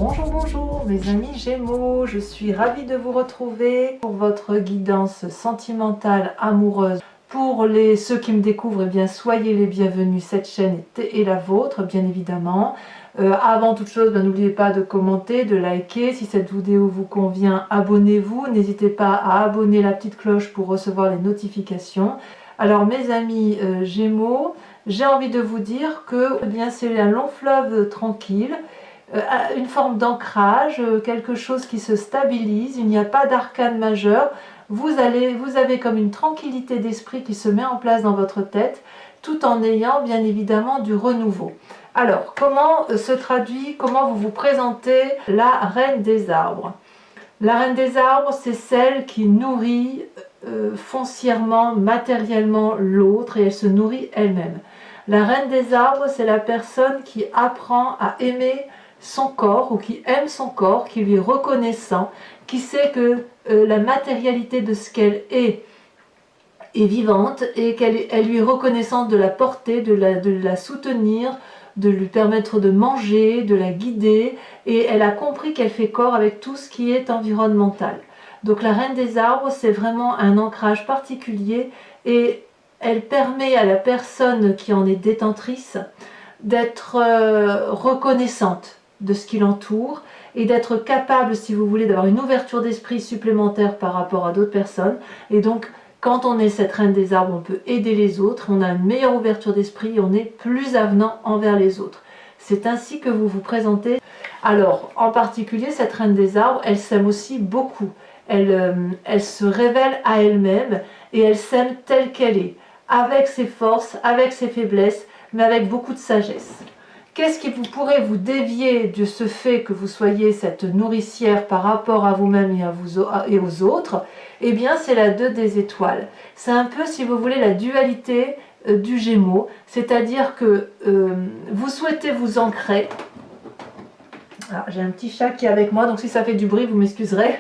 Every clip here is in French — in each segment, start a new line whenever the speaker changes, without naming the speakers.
Bonjour, bonjour mes amis Gémeaux, je suis ravie de vous retrouver pour votre guidance sentimentale, amoureuse. Pour ceux qui me découvrent, eh bien, soyez les bienvenus, cette chaîne est la vôtre, bien évidemment. Avant toute chose, n'oubliez pas de commenter, de liker. Si cette vidéo vous convient, abonnez-vous. N'hésitez pas à abonner la petite cloche pour recevoir les notifications. Alors mes amis Gémeaux, j'ai envie de vous dire que c'est un long fleuve tranquille. Une forme d'ancrage, quelque chose qui se stabilise, il n'y a pas d'arcane majeur, vous avez comme une tranquillité d'esprit qui se met en place dans votre tête, tout en ayant bien évidemment du renouveau. Alors, comment se traduit, comment vous vous présentez la reine des arbres? La reine des arbres, c'est celle qui nourrit foncièrement, matériellement l'autre, et elle se nourrit elle-même. La reine des arbres, c'est la personne qui apprend à aimer son corps, ou qui aime son corps, qui lui est reconnaissant, qui sait que la matérialité de ce qu'elle est vivante, et qu'elle lui est reconnaissante de la porter, de la soutenir, de lui permettre de manger, de la guider, et elle a compris qu'elle fait corps avec tout ce qui est environnemental. Donc la reine des arbres, c'est vraiment un ancrage particulier, et elle permet à la personne qui en est détentrice d'être reconnaissante de ce qui l'entoure et d'être capable, si vous voulez, d'avoir une ouverture d'esprit supplémentaire par rapport à d'autres personnes. Et donc, quand on est cette reine des arbres, on peut aider les autres, on a une meilleure ouverture d'esprit, on est plus avenant envers les autres. C'est ainsi que vous vous présentez. Alors, en particulier, cette reine des arbres, elle s'aime aussi beaucoup. Elle se révèle à elle-même et elle s'aime telle qu'elle est, avec ses forces, avec ses faiblesses, mais avec beaucoup de sagesse. Qu'est-ce qui pourrait vous dévier de ce fait que vous soyez cette nourricière par rapport à vous-même et aux autres? Eh bien, c'est la 2 des étoiles. C'est un peu, si vous voulez, la dualité du Gémeaux, c'est-à-dire que vous souhaitez vous ancrer. J'ai un petit chat qui est avec moi, donc si ça fait du bruit, vous m'excuserez.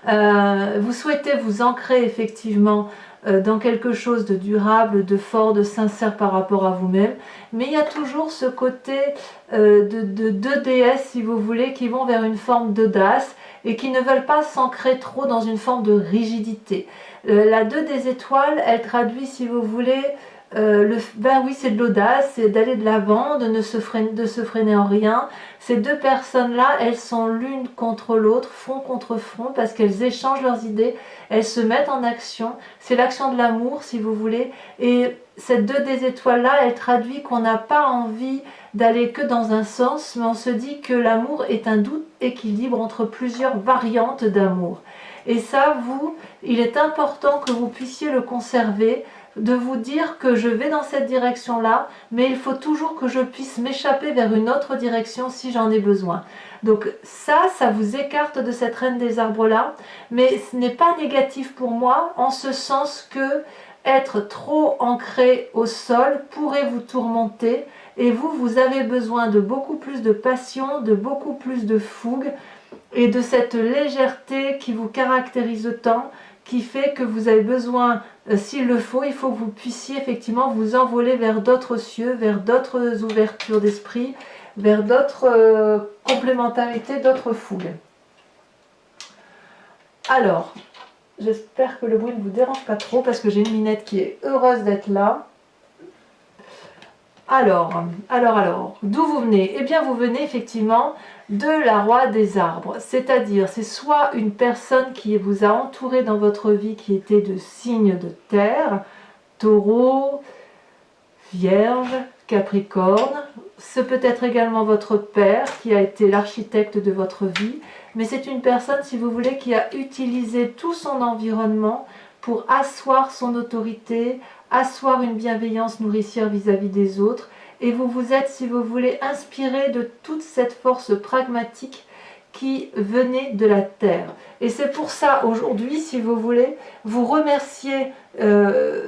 Vous souhaitez vous ancrer effectivement dans quelque chose de durable, de fort, de sincère par rapport à vous-même, mais il y a toujours ce côté de deux déesses, si vous voulez, qui vont vers une forme d'audace et qui ne veulent pas s'ancrer trop dans une forme de rigidité. La 2 des étoiles, elle traduit, si vous voulez, oui, c'est de l'audace, c'est d'aller de l'avant, de se freiner en rien. Ces deux personnes-là, elles sont l'une contre l'autre, front contre front, parce qu'elles échangent leurs idées, elles se mettent en action. C'est l'action de l'amour, si vous voulez. Et cette 2 des étoiles-là, elle traduit qu'on n'a pas envie d'aller que dans un sens, mais on se dit que l'amour est un doux équilibre entre plusieurs variantes d'amour. Et ça, il est important que vous puissiez le conserver, de vous dire que je vais dans cette direction-là, mais il faut toujours que je puisse m'échapper vers une autre direction si j'en ai besoin. Donc ça vous écarte de cette reine des arbres-là, mais ce n'est pas négatif pour moi, en ce sens que être trop ancré au sol pourrait vous tourmenter, et vous avez besoin de beaucoup plus de passion, de beaucoup plus de fougue, et de cette légèreté qui vous caractérise tant, qui fait que vous avez besoin, s'il le faut, il faut que vous puissiez effectivement vous envoler vers d'autres cieux, vers d'autres ouvertures d'esprit, vers d'autres complémentarités, d'autres fougues. Alors, j'espère que le bruit ne vous dérange pas trop, parce que j'ai une Minette qui est heureuse d'être là. Alors, d'où vous venez? Eh bien, vous venez effectivement de la roi des arbres, c'est-à-dire c'est soit une personne qui vous a entouré dans votre vie qui était de signes de terre, taureau, vierge, capricorne, ce peut être également votre père qui a été l'architecte de votre vie, mais c'est une personne, si vous voulez, qui a utilisé tout son environnement pour asseoir son autorité, asseoir une bienveillance nourricière vis-à-vis des autres, et vous vous êtes, si vous voulez, inspiré de toute cette force pragmatique qui venait de la terre. Et c'est pour ça, aujourd'hui, si vous voulez, vous remerciez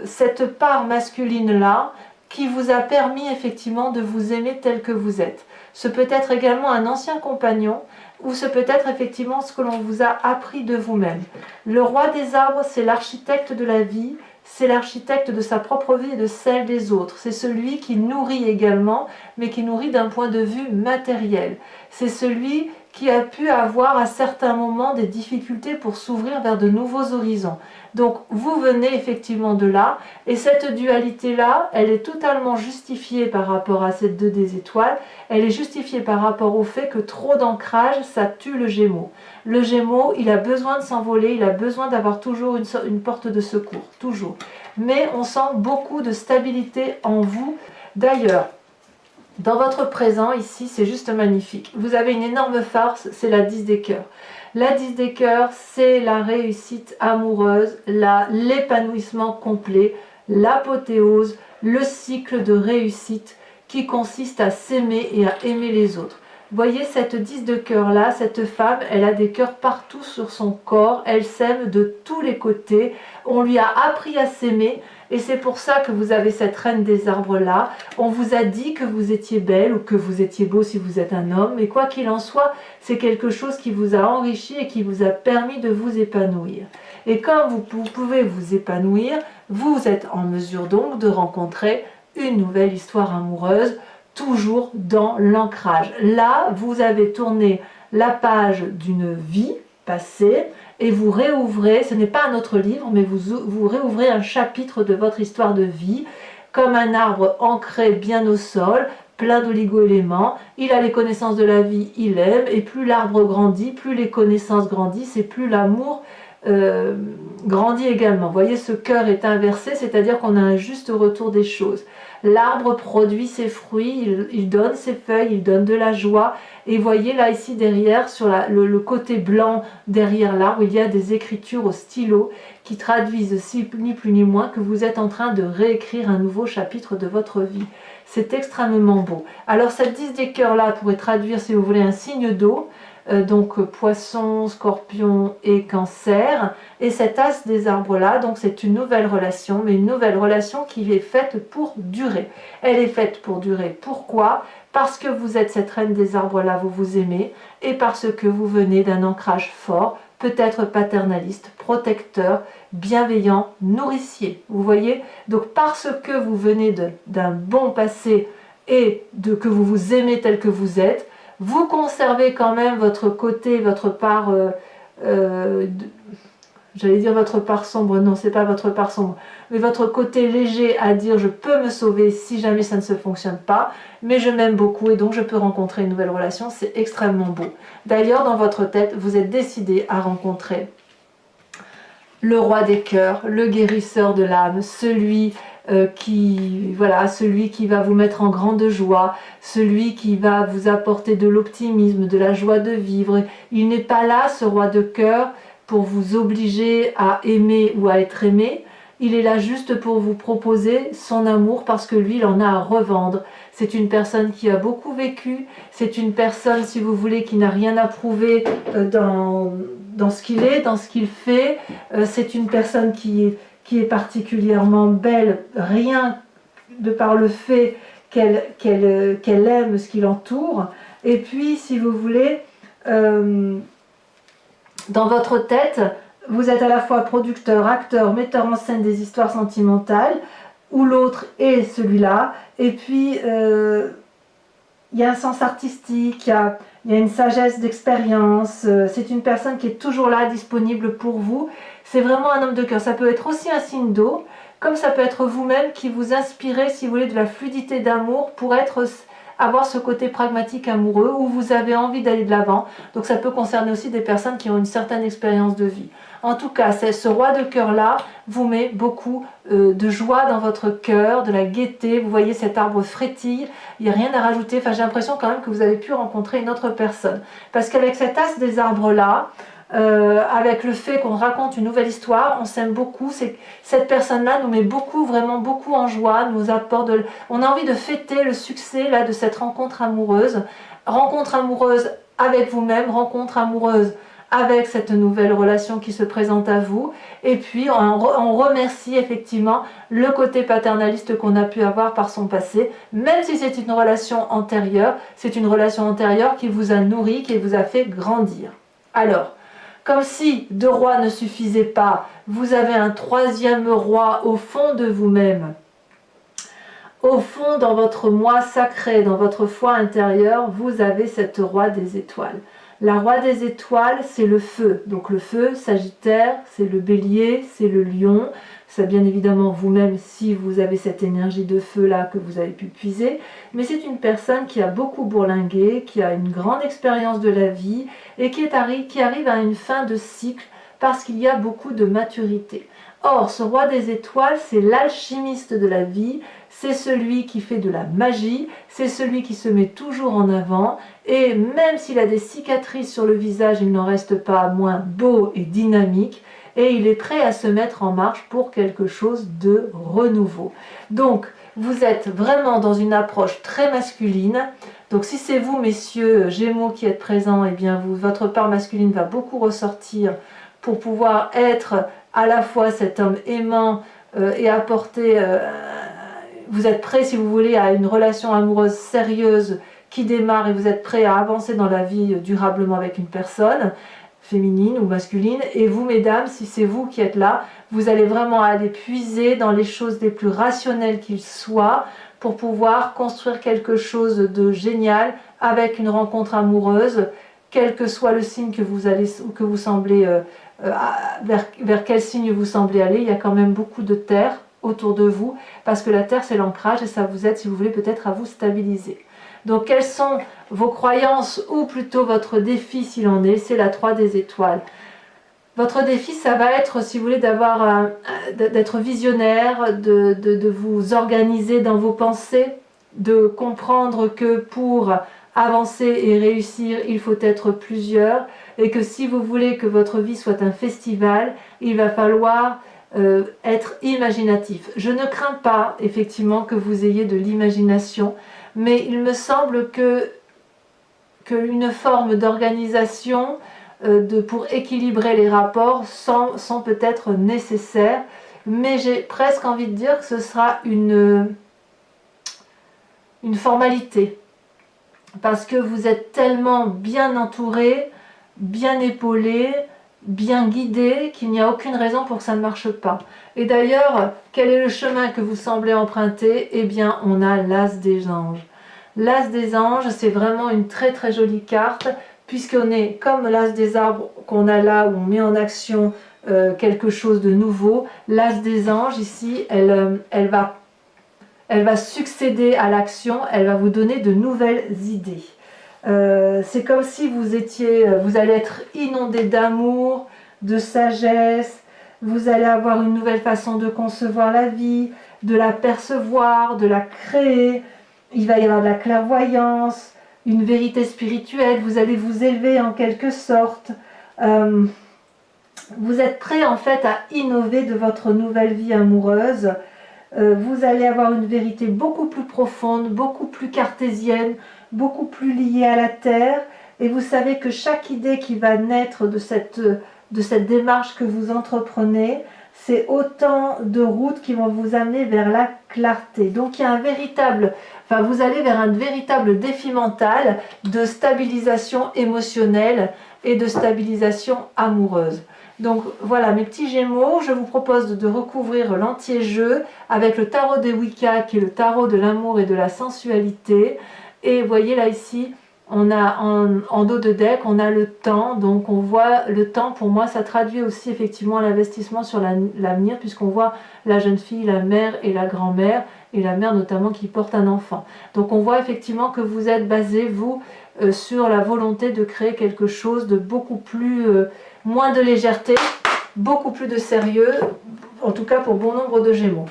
cette part masculine-là, qui vous a permis effectivement de vous aimer tel que vous êtes. Ce peut être également un ancien compagnon, ou ce peut être effectivement ce que l'on vous a appris de vous-même. Le roi des arbres, c'est l'architecte de la vie, c'est l'architecte de sa propre vie et de celle des autres. C'est celui qui nourrit également, mais qui nourrit d'un point de vue matériel. C'est celui qui a pu avoir à certains moments des difficultés pour s'ouvrir vers de nouveaux horizons. Donc vous venez effectivement de là, et cette dualité-là, elle est totalement justifiée par rapport à cette 2 des étoiles, elle est justifiée par rapport au fait que trop d'ancrage, ça tue le Gémeaux. Le Gémeaux, il a besoin de s'envoler, il a besoin d'avoir toujours une porte de secours, toujours. Mais on sent beaucoup de stabilité en vous. D'ailleurs, dans votre présent, ici, c'est juste magnifique. Vous avez une énorme farce, c'est la 10 des cœurs. La 10 des cœurs, c'est la réussite amoureuse, l'épanouissement complet, l'apothéose, le cycle de réussite qui consiste à s'aimer et à aimer les autres. Voyez cette 10 de cœur là, cette femme, elle a des cœurs partout sur son corps, elle s'aime de tous les côtés, on lui a appris à s'aimer. Et c'est pour ça que vous avez cette reine des arbres là. On vous a dit que vous étiez belle ou que vous étiez beau si vous êtes un homme. Mais quoi qu'il en soit, c'est quelque chose qui vous a enrichi et qui vous a permis de vous épanouir. Et quand vous pouvez vous épanouir, vous êtes en mesure donc de rencontrer une nouvelle histoire amoureuse, toujours dans l'ancrage. Là, vous avez tourné la page d'une vie passée, et vous réouvrez, ce n'est pas un autre livre, mais vous réouvrez un chapitre de votre histoire de vie, comme un arbre ancré bien au sol, plein d'oligo-éléments, il a les connaissances de la vie, il aime, et plus l'arbre grandit, plus les connaissances grandissent, et plus l'amour grandit également. Vous voyez, ce cœur est inversé, c'est-à-dire qu'on a un juste retour des choses. L'arbre produit ses fruits, il donne ses feuilles, il donne de la joie. Et voyez là ici derrière, sur le côté blanc derrière l'arbre, il y a des écritures au stylo qui traduisent ni plus ni moins que vous êtes en train de réécrire un nouveau chapitre de votre vie. C'est extrêmement beau. Alors cette 10 des cœurs là pourrait traduire, si vous voulez, un signe d'eau. Donc poisson, scorpion et cancer, et cet as des arbres là, donc c'est une nouvelle relation, mais une nouvelle relation qui est faite pour durer. Elle est faite pour durer. Pourquoi? Parce que vous êtes cette reine des arbres là, vous vous aimez, et parce que vous venez d'un ancrage fort, peut-être paternaliste, protecteur, bienveillant, nourricier. Vous voyez? Donc parce que vous venez d'un bon passé et que vous vous aimez tel que vous êtes, vous conservez quand même votre côté, votre part, j'allais dire votre part sombre, non, c'est pas votre part sombre, mais votre côté léger à dire je peux me sauver si jamais ça ne se fonctionne pas, mais je m'aime beaucoup et donc je peux rencontrer une nouvelle relation, c'est extrêmement beau. D'ailleurs, dans votre tête, vous êtes décidé à rencontrer le roi des cœurs, le guérisseur de l'âme, celui qui va vous mettre en grande joie, celui qui va vous apporter de l'optimisme, de la joie de vivre. Il n'est pas là, ce roi de cœur, pour vous obliger à aimer ou à être aimé. Il est là juste pour vous proposer son amour parce que lui, il en a à revendre. C'est une personne qui a beaucoup vécu, c'est une personne, si vous voulez, qui n'a rien à prouver dans ce qu'il est, dans ce qu'il fait. C'est une personne qui est particulièrement belle, rien de par le fait qu'elle aime ce qui l'entoure. Et puis, si vous voulez, dans votre tête, vous êtes à la fois producteur, acteur, metteur en scène des histoires sentimentales, ou l'autre est celui-là. Et puis, il y a un sens artistique, il y a une sagesse d'expérience. C'est une personne qui est toujours là, disponible pour vous. C'est vraiment un homme de cœur. Ça peut être aussi un signe d'eau, comme ça peut être vous-même qui vous inspirez, si vous voulez, de la fluidité d'amour pour avoir ce côté pragmatique amoureux où vous avez envie d'aller de l'avant. Donc ça peut concerner aussi des personnes qui ont une certaine expérience de vie. En tout cas, ce roi de cœur-là vous met beaucoup de joie dans votre cœur, de la gaieté. Vous voyez, cet arbre frétille, il n'y a rien à rajouter. Enfin, j'ai l'impression quand même que vous avez pu rencontrer une autre personne. Parce qu'avec cet as des arbres-là, avec le fait qu'on raconte une nouvelle histoire, on s'aime beaucoup. Cette personne-là nous met beaucoup, vraiment beaucoup en joie, nous apporte on a envie de fêter le succès là, de cette rencontre amoureuse avec vous-même, rencontre amoureuse avec cette nouvelle relation qui se présente à vous, et puis on remercie effectivement le côté paternaliste qu'on a pu avoir par son passé, même si c'est une relation antérieure, c'est une relation antérieure qui vous a nourri, qui vous a fait grandir. Alors, comme si deux rois ne suffisaient pas, vous avez un troisième roi au fond de vous-même. Au fond, dans votre moi sacré, dans votre foi intérieure, vous avez cette roi des étoiles. La Roi des étoiles, c'est le feu. Donc le feu, Sagittaire, c'est le bélier, c'est le lion. C'est bien évidemment vous-même si vous avez cette énergie de feu là que vous avez pu puiser. Mais c'est une personne qui a beaucoup bourlingué, qui a une grande expérience de la vie et qui arrive à une fin de cycle parce qu'il y a beaucoup de maturité. Or, ce Roi des étoiles, c'est l'alchimiste de la vie, c'est celui qui fait de la magie, c'est celui qui se met toujours en avant, et même s'il a des cicatrices sur le visage, il n'en reste pas moins beau et dynamique, et il est prêt à se mettre en marche pour quelque chose de renouveau. Donc, vous êtes vraiment dans une approche très masculine. Donc, si c'est vous, messieurs Gémeaux, qui êtes présents, eh bien, votre part masculine va beaucoup ressortir pour pouvoir être à la fois cet homme aimant et apporter... vous êtes prêt, si vous voulez, à une relation amoureuse sérieuse qui démarre et vous êtes prêt à avancer dans la vie durablement avec une personne féminine ou masculine. Et vous, mesdames, si c'est vous qui êtes là, vous allez vraiment aller puiser dans les choses les plus rationnelles qu'il soit pour pouvoir construire quelque chose de génial avec une rencontre amoureuse, quel que soit le signe que vous semblez, vers quel signe vous semblez aller. Il y a quand même beaucoup de terre autour de vous, parce que la terre c'est l'ancrage et ça vous aide, si vous voulez, peut-être à vous stabiliser. Donc quelles sont vos croyances ou plutôt votre défi s'il en est? C'est la 3 des étoiles. Votre défi, ça va être, si vous voulez, d'être visionnaire, de vous organiser dans vos pensées, de comprendre que pour avancer et réussir, il faut être plusieurs, et que si vous voulez que votre vie soit un festival, il va falloir être imaginatif. Je ne crains pas, effectivement, que vous ayez de l'imagination, mais il me semble qu'une forme d'organisation pour équilibrer les rapports sont peut-être nécessaires, mais j'ai presque envie de dire que ce sera une formalité, parce que vous êtes tellement bien entouré, bien épaulé, bien guidé, qu'il n'y a aucune raison pour que ça ne marche pas. Et d'ailleurs, quel est le chemin que vous semblez emprunter? Eh bien, on a l'As des anges. L'As des anges, c'est vraiment une très très jolie carte, puisqu'on est comme l'As des arbres qu'on a là, où on met en action quelque chose de nouveau. L'As des anges, ici, elle va succéder à l'action, elle va vous donner de nouvelles idées. C'est comme si vous allez être inondé d'amour, de sagesse, vous allez avoir une nouvelle façon de concevoir la vie, de la percevoir, de la créer. Il va y avoir de la clairvoyance, une vérité spirituelle, vous allez vous élever en quelque sorte. Vous êtes prêt en fait à innover de votre nouvelle vie amoureuse. Vous allez avoir une vérité beaucoup plus profonde, beaucoup plus cartésienne, beaucoup plus liée à la terre, et vous savez que chaque idée qui va naître de cette démarche que vous entreprenez, c'est autant de routes qui vont vous amener vers la clarté. Donc il y a vous allez vers un véritable défi mental de stabilisation émotionnelle et de stabilisation amoureuse. Donc voilà mes petits Gémeaux, je vous propose de recouvrir l'anti-jeu avec le tarot des Wicca, qui est le tarot de l'amour et de la sensualité. Et vous voyez là ici, on a en dos de deck, on a le temps. Donc on voit le temps, pour moi ça traduit aussi effectivement l'investissement sur l'avenir, puisqu'on voit la jeune fille, la mère et la grand-mère, et la mère notamment qui porte un enfant. Donc on voit effectivement que vous êtes basé, vous, sur la volonté de créer quelque chose de beaucoup plus... moins de légèreté, beaucoup plus de sérieux, en tout cas pour bon nombre de Gémeaux.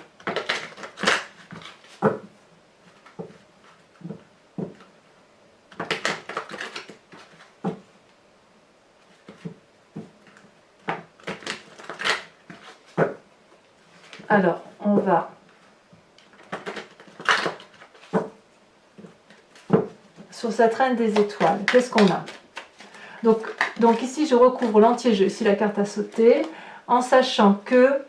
Alors, on va sur cette reine des étoiles. Qu'est-ce qu'on a? Donc ici, je recouvre l'anti-jeu, ici la carte a sauté, en sachant que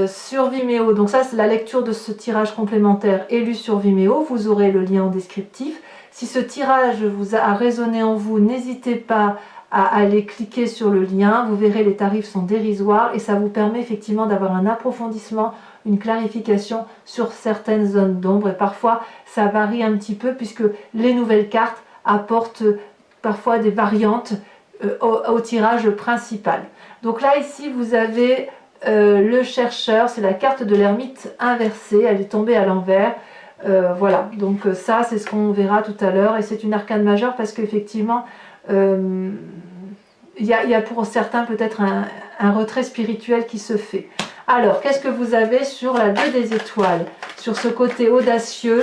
sur Vimeo, donc ça c'est la lecture de ce tirage complémentaire élu sur Vimeo, vous aurez le lien en descriptif. Si ce tirage vous a résonné en vous, n'hésitez pas à aller cliquer sur le lien, vous verrez les tarifs sont dérisoires et ça vous permet effectivement d'avoir un approfondissement, une clarification sur certaines zones d'ombre, et parfois ça varie un petit peu puisque les nouvelles cartes apportent parfois des variantes au tirage principal. Donc là ici vous avez le chercheur, c'est la carte de l'ermite inversée, elle est tombée à l'envers. Voilà, donc ça c'est ce qu'on verra tout à l'heure et c'est une arcane majeure parce qu'effectivement il y a pour certains peut-être un retrait spirituel qui se fait. Alors, qu'est-ce que vous avez sur la 2 des étoiles? Sur ce côté audacieux.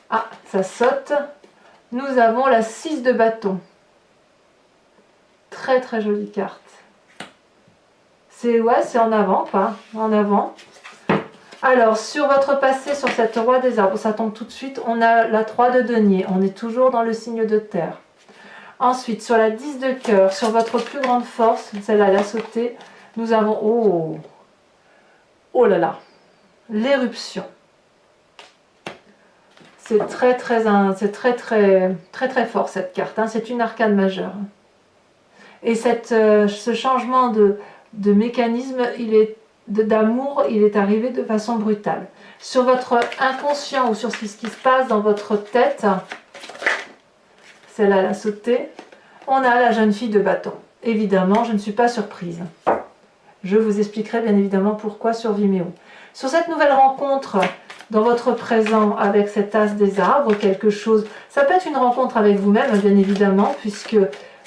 Ah, ça saute. Nous avons la 6 de bâton. Très très jolie carte. C'est en avant, pas en avant. Alors, sur votre passé, sur cette roi des arbres, ça tombe tout de suite, on a la 3 de denier. On est toujours dans le signe de terre. Ensuite, sur la 10 de cœur, sur votre plus grande force, celle-là, elle a sauté, nous avons, oh là là, l'éruption. C'est très fort cette carte, hein. C'est une arcane majeure. Et ce changement de mécanisme, d'amour, il est arrivé de façon brutale. Sur votre inconscient ou sur ce qui se passe dans votre tête, celle-là, elle a sauté. On a la jeune fille de bâton. Évidemment, je ne suis pas surprise. Je vous expliquerai bien évidemment pourquoi sur Vimeo. Sur cette nouvelle rencontre dans votre présent avec cet as des arbres, quelque chose, ça peut être une rencontre avec vous-même, bien évidemment, puisque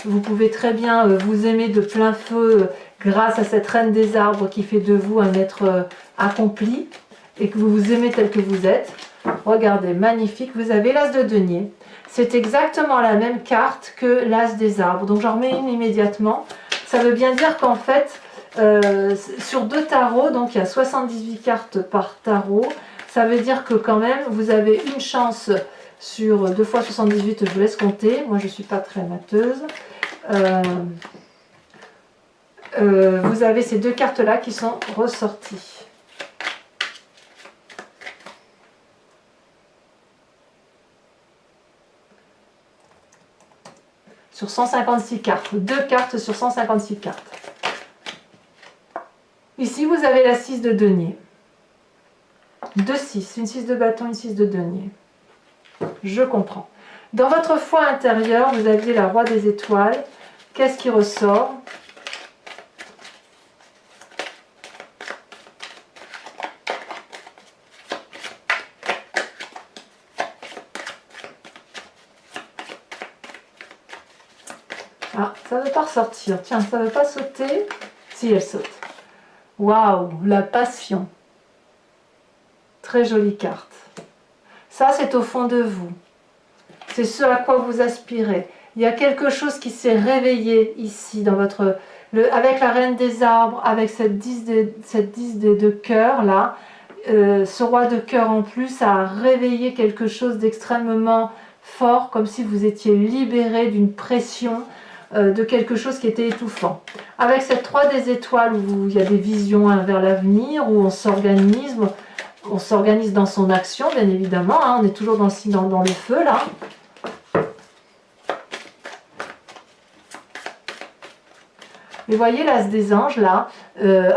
vous pouvez très bien vous aimer de plein feu grâce à cette reine des arbres qui fait de vous un être accompli et que vous vous aimez tel que vous êtes. Regardez, magnifique, vous avez l'as de denier. C'est exactement la même carte que l'as des arbres. Donc j'en remets une immédiatement. Ça veut bien dire qu'en fait, sur 2 tarots, donc il y a 78 cartes par tarot, ça veut dire que quand même, vous avez une chance sur 2 fois 78, je vous laisse compter. Moi, je ne suis pas très mateuse. Vous avez ces 2 cartes-là qui sont ressorties. Sur 156 cartes, 2 cartes sur 156 cartes. Ici, vous avez la 6 de denier. 2 6, une 6 de bâton, une 6 de denier. Je comprends. Dans votre foi intérieure, vous aviez la roi des étoiles. Qu'est-ce qui ressort? Ah, ça ne veut pas ressortir. Tiens, ça ne veut pas sauter. Si, elle saute. Waouh, la passion. Très jolie carte. Ça, c'est au fond de vous. C'est ce à quoi vous aspirez. Il y a quelque chose qui s'est réveillé ici, dans votre, avec la reine des arbres, avec cette 10 de cœur là. Ce roi de cœur en plus a réveillé quelque chose d'extrêmement fort, comme si vous étiez libéré d'une pression, de quelque chose qui était étouffant. Avec cette 3 des étoiles où il y a des visions vers l'avenir, où on s'organise dans son action, bien évidemment, hein, on est toujours dans le feu là. Et voyez l'as des anges là,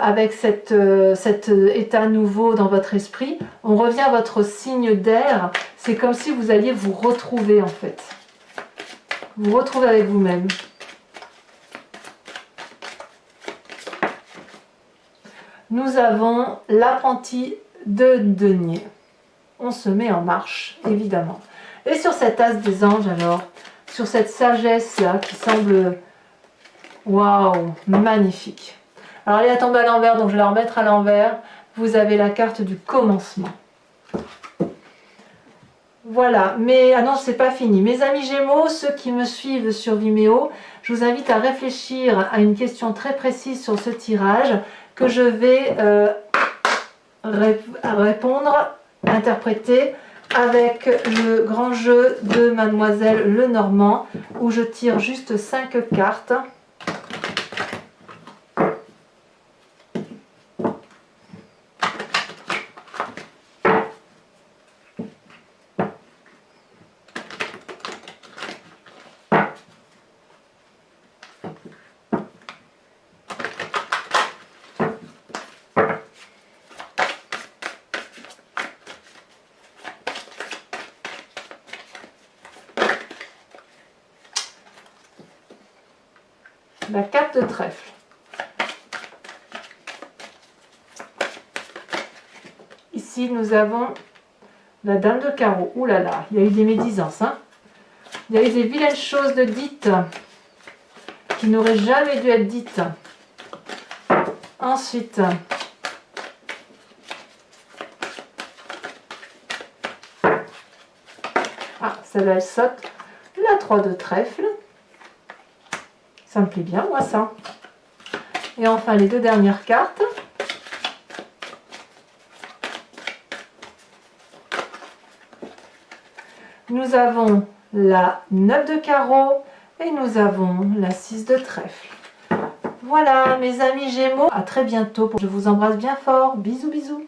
avec cet état nouveau dans votre esprit, on revient à votre signe d'air, c'est comme si vous alliez vous retrouver en fait. Vous retrouvez avec vous-même. Nous avons l'apprenti de denier. On se met en marche, évidemment. Et sur cet as des anges alors, sur cette sagesse là qui semble... Waouh, magnifique. Alors elle est tombée à l'envers, donc je vais la remettre à l'envers. Vous avez la carte du commencement. Voilà, mais ah non, c'est pas fini. Mes amis Gémeaux, ceux qui me suivent sur Vimeo, je vous invite à réfléchir à une question très précise sur ce tirage que je vais répondre, interpréter avec le grand jeu de Mademoiselle Lenormand, où je tire juste 5 cartes. la 4 de trèfle. Ici, nous avons la dame de carreau. Ouh là là, il y a eu des médisances. Hein. Il y a eu des vilaines choses de dites qui n'auraient jamais dû être dites. Ensuite, celle-là, elle saute. La 3 de trèfle. Ça me plaît bien, moi, ça. Et enfin, les deux dernières cartes. Nous avons la 9 de carreau et nous avons la 6 de trèfle. Voilà, mes amis Gémeaux, à très bientôt. Je vous embrasse bien fort. Bisous, bisous.